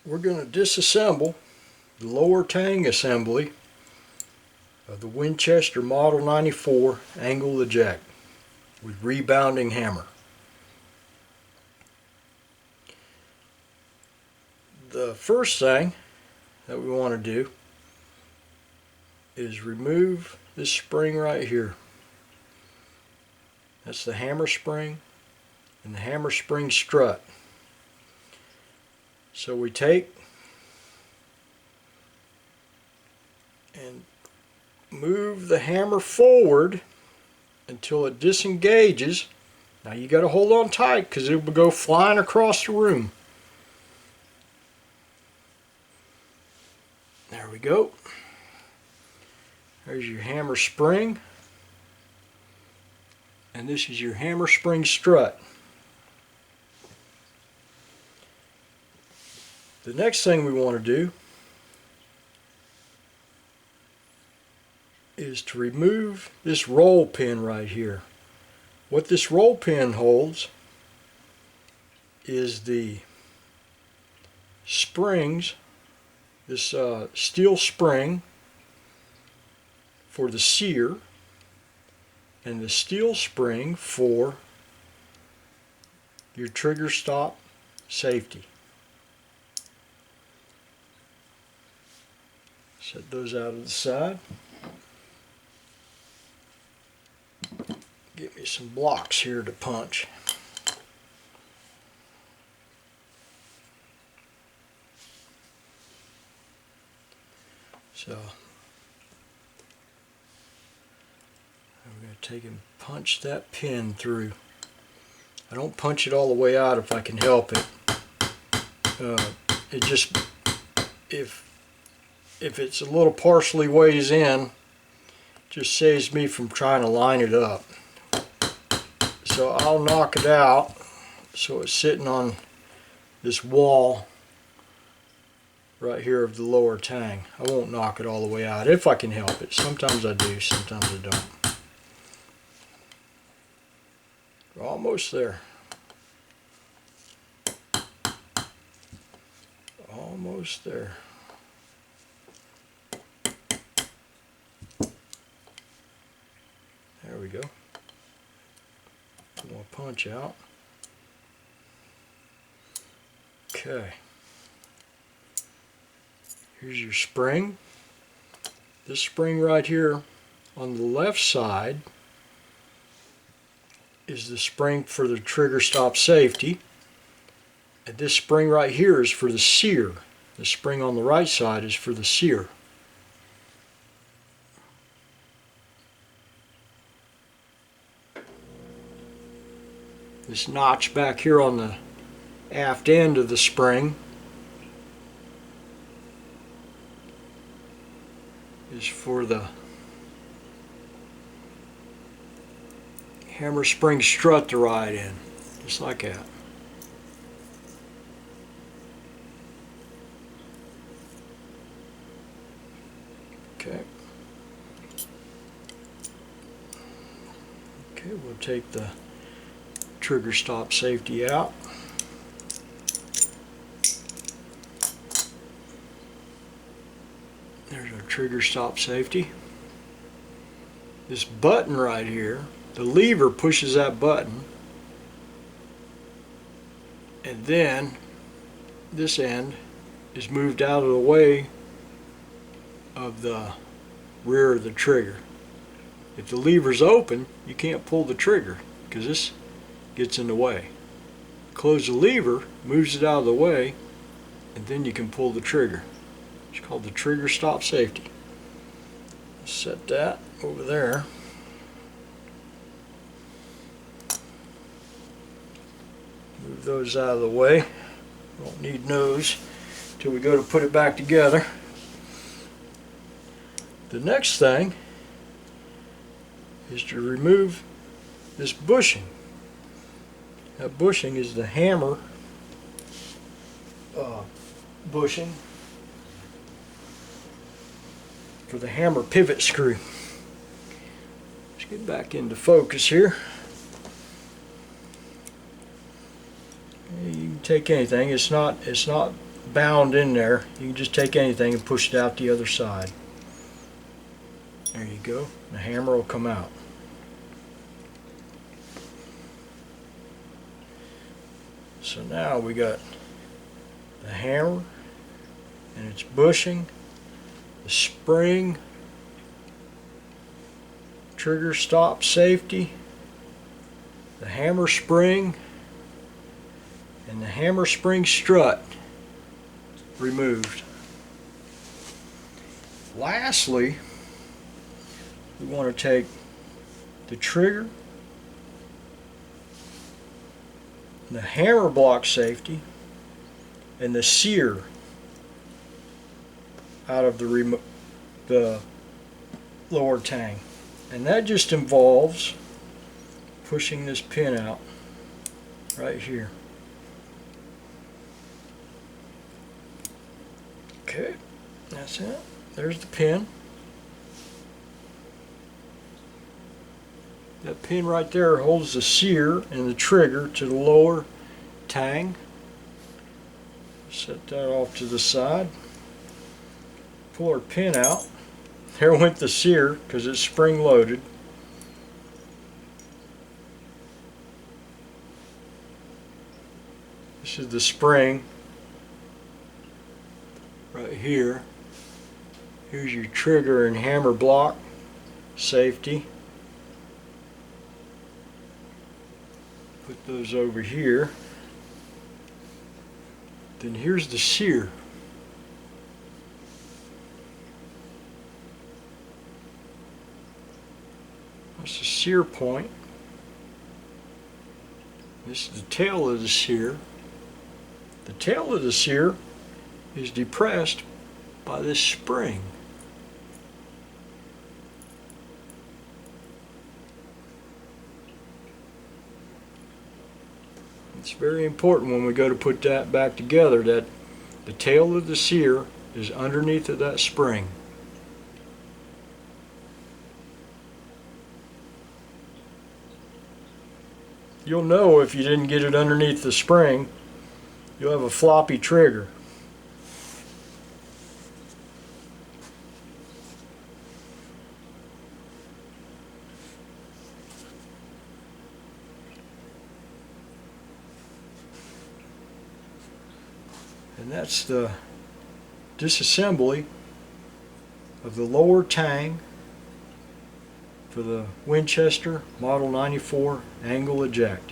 we're going to disassemble the lower Tang assembly of the Winchester Model 94 angle eject with rebounding hammer. The first thing that we want to do is remove this spring right here. That's the hammer spring and the hammer spring strut. So we take and move the hammer forward until it disengages. Now you got to hold on tight because it will go flying across the room. There we go. There's your hammer spring, and this is your hammer spring strut. The next thing we want to do is to remove this roll pin right here. What this roll pin holds is the springs, this steel spring for the sear and the steel spring for your trigger stop safety. Set those out of the side. Get me some blocks here to punch. So I'm going to take and punch that pin through. I don't punch it all the way out if I can help it. It just, if it's a little partially ways in, just saves me from trying to line it up. So I'll knock it out so it's sitting on this wall right here of the lower Tang. I won't knock it all the way out if I can help it. Sometimes I do, sometimes I don't. We're almost there. Almost there. There we go. More punch out. Okay. Here's your spring. This spring right here on the left side is the spring for the trigger stop safety. And this spring right here is for the sear. The spring on the right side is for the sear. This notch back here on the aft end of the spring is for the hammer spring strut to ride in, just like that. Okay. Okay, we'll take the trigger stop safety out. There's our trigger stop safety. This button right here, the lever pushes that button, and then this end is moved out of the way of the rear of the trigger. If the lever's open, you can't pull the trigger because this gets in the way. Close the lever, moves it out of the way, and then you can pull the trigger. It's called the trigger stop safety. Set that over there. Move those out of the way. Don't need those till we go to put it back together. The next thing is to remove this bushing. That bushing is the hammer bushing for the hammer pivot screw. Let's get back into focus here. You can take anything. It's not bound in there. You can just take anything and push it out the other side. There you go. The hammer will come out. So now we got the hammer and its bushing, the spring, trigger stop safety, the hammer spring, and the hammer spring strut removed. Lastly, we want to take the trigger, the hammer block safety, and the sear out of the lower tang. And that just involves pushing this pin out right here. Okay, that's it. There's the pin. That pin right there holds the sear and the trigger to the lower tang. Set that off to the side. Pull our pin out. There went the sear because it's spring loaded. This is the spring right here. Here's your trigger and hammer block safety. Put those over here. Then here's the sear. That's the sear point. This is the tail of the sear. The tail of the sear is depressed by this spring. It's very important when we go to put that back together that the tail of the sear is underneath of that spring. You'll know if you didn't get it underneath the spring, you'll have a floppy trigger. And that's the disassembly of the lower tang for the Winchester Model 94 angle eject.